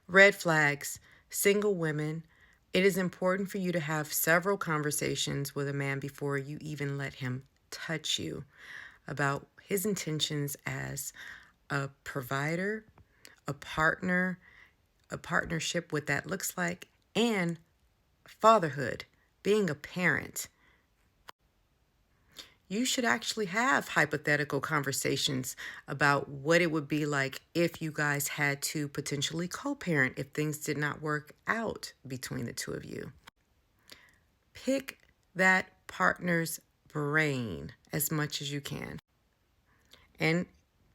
Red flags. Single women. It is important for you to have several conversations with a man before you even let him touch you about his intentions as a provider, a partner, a partnership, what that looks like, and fatherhood, being a parent. You should actually have hypothetical conversations about what it would be like if you guys had to potentially co parent if things did not work out between the two of you. Pick that partner's brain as much as you can. And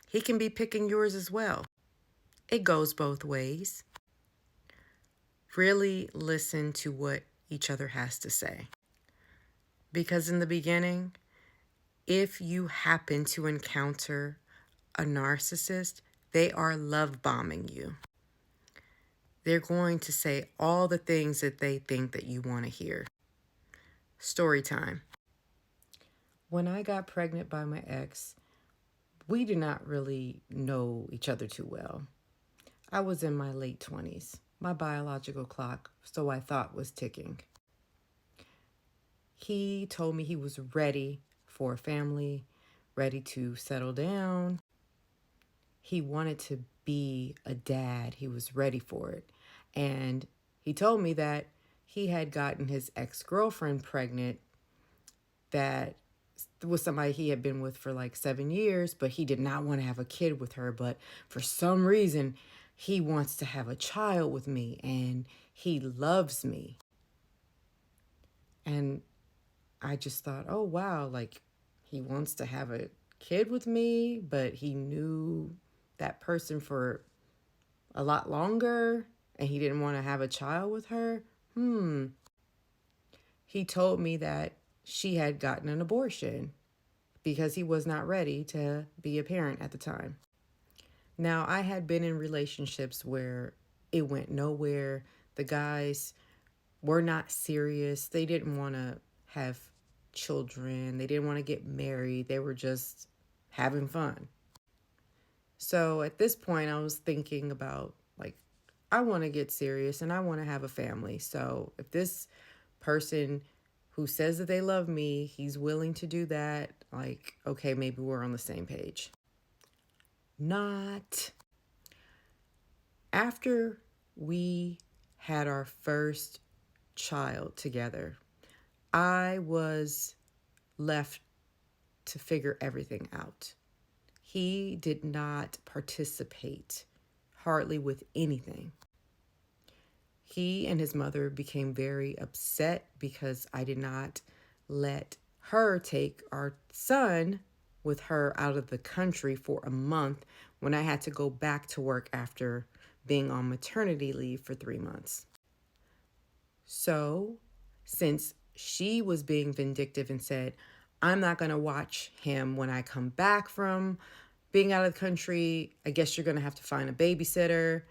he can be picking yours as well. It goes both ways. Really listen to what each other has to say. Because in the beginning, if you happen to encounter a narcissist, they are love bombing you. They're going to say all the things that they think that you want to hear. Story time. When I got pregnant by my ex, we did not really know each other too well. I was in my late 20s. My biological clock, so I thought, was ticking. He told me he was ready for a family, ready to settle down. He wanted to be a dad. He was ready for it. And he told me that he had gotten his ex-girlfriend pregnant, that was somebody he had been with for like 7 years, but he did not want to have a kid with her. But for some reason, he wants to have a child with me and he loves me. And I just thought, oh, wow, like he wants to have a kid with me, but he knew that person for a lot longer and he didn't want to have a child with her. He told me that she had gotten an abortion because he was not ready to be a parent at the time. Now, I had been in relationships where it went nowhere. The guys were not serious. They didn't want to have children. They didn't want to get married. They were just having fun. So at this point, I was thinking about, like, I want to get serious and I want to have a family. So if this person who says that they love me, he's willing to do that, like, okay, maybe we're on the same page. Not. After we had our first child together, I was left to figure everything out. He did not participate hardly with anything. He and his mother became very upset because I did not let her take our son with her out of the country for a month when I had to go back to work after being on maternity leave for 3 months. So, since she was being vindictive and said, I'm not going to watch him when I come back from being out of the country, I guess you're going to have to find a babysitter.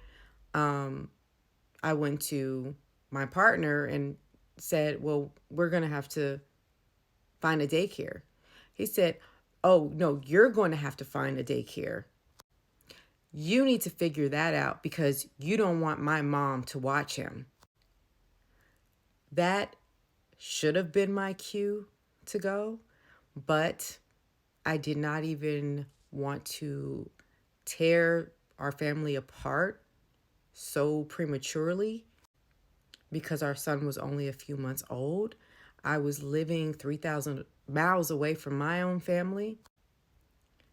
I went to my partner and said, well, we're going to have to find a daycare. He said, oh, no, you're going to have to find a daycare. You need to figure that out because you don't want my mom to watch him. That should have been my cue to go, but I did not even want to tear our family apart so prematurely because our son was only a few months old. I was living 3,000 miles away from my own family.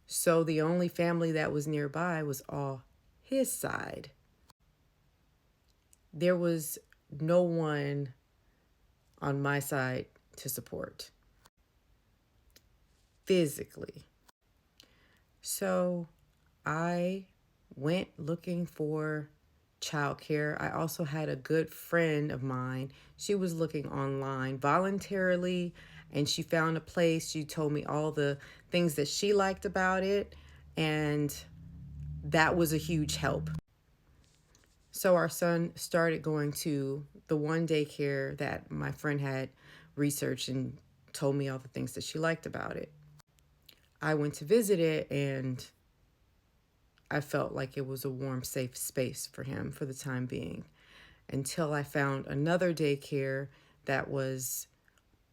So the only family that was nearby was all his side. There was no one on my side to support physically. So I went looking for childcare. I also had a good friend of mine. She was looking online voluntarily and she found a place. She told me all the things that she liked about it, and that was a huge help. So our son started going to the one daycare that my friend had researched and told me all the things that she liked about it. I went to visit it and I felt like it was a warm, safe space for him for the time being, until I found another daycare that was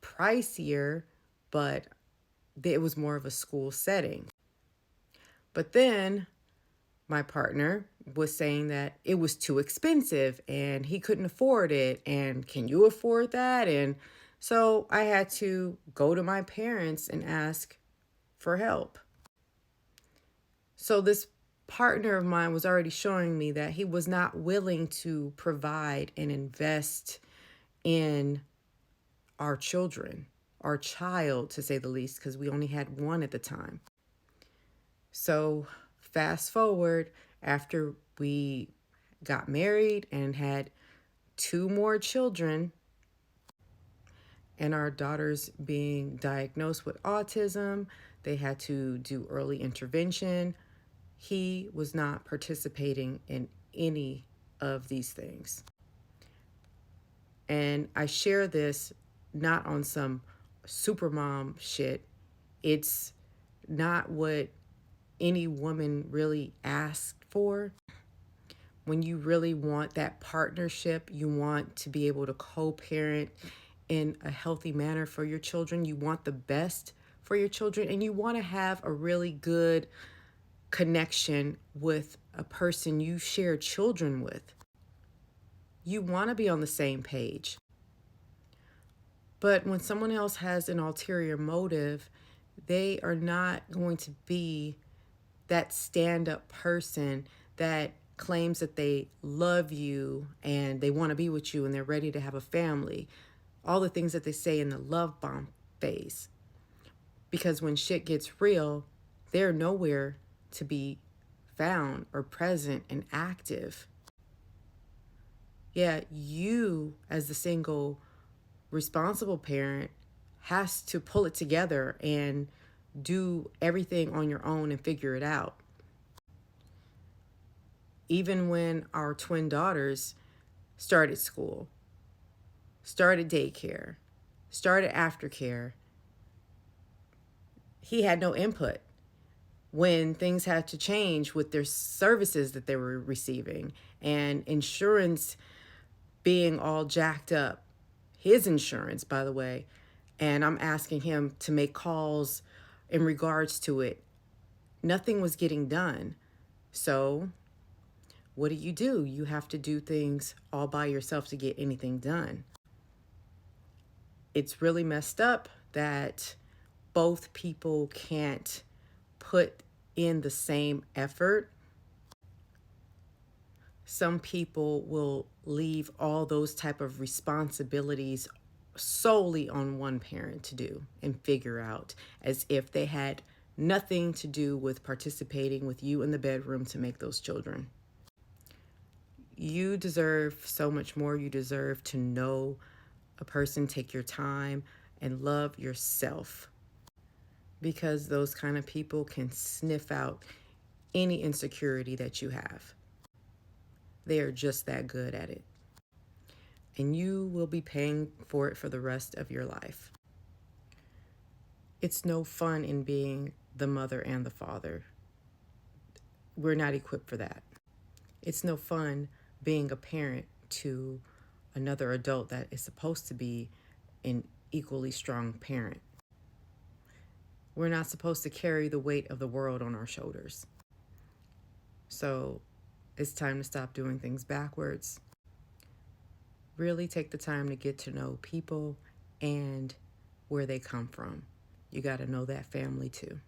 pricier, but it was more of a school setting. But then my partner was saying that it was too expensive and he couldn't afford it. And can you afford that? And so I had to go to my parents and ask for help. So this partner of mine was already showing me that he was not willing to provide and invest in our children, our child, to say the least, because we only had one at the time. So fast forward, after we got married and had two more children, and our daughters being diagnosed with autism, they had to do early intervention. He was not participating in any of these things. And I share this not on some super mom shit. It's not what any woman really asked for. When you really want that partnership, you want to be able to co-parent in a healthy manner for your children. You want the best for your children, and you want to have a really good connection with a person you share children with. You want to be on the same page. But when someone else has an ulterior motive, they are not going to be that stand-up person that claims that they love you and they want to be with you and they're ready to have a family. All the things that they say in the love bomb phase. Because when shit gets real, they're nowhere to be found or present and active. Yeah, you as the single responsible parent has to pull it together and do everything on your own and figure it out. Even when our twin daughters started school, started daycare, started aftercare, he had no input. When things had to change with their services that they were receiving and insurance being all jacked up, his insurance, by the way, and I'm asking him to make calls in regards to it, nothing was getting done. So what do? You have to do things all by yourself to get anything done. It's really messed up that both people can't put in the same effort. Some people will leave all those type of responsibilities solely on one parent to do and figure out, as if they had nothing to do with participating with you in the bedroom to make those children. You deserve so much more. You deserve to know a person, take your time, and love yourself. Because those kind of people can sniff out any insecurity that you have. They are just that good at it. And you will be paying for it for the rest of your life. It's no fun in being the mother and the father. We're not equipped for that. It's no fun being a parent to another adult that is supposed to be an equally strong parent. We're not supposed to carry the weight of the world on our shoulders. So it's time to stop doing things backwards. Really take the time to get to know people and where they come from. You got to know that family too.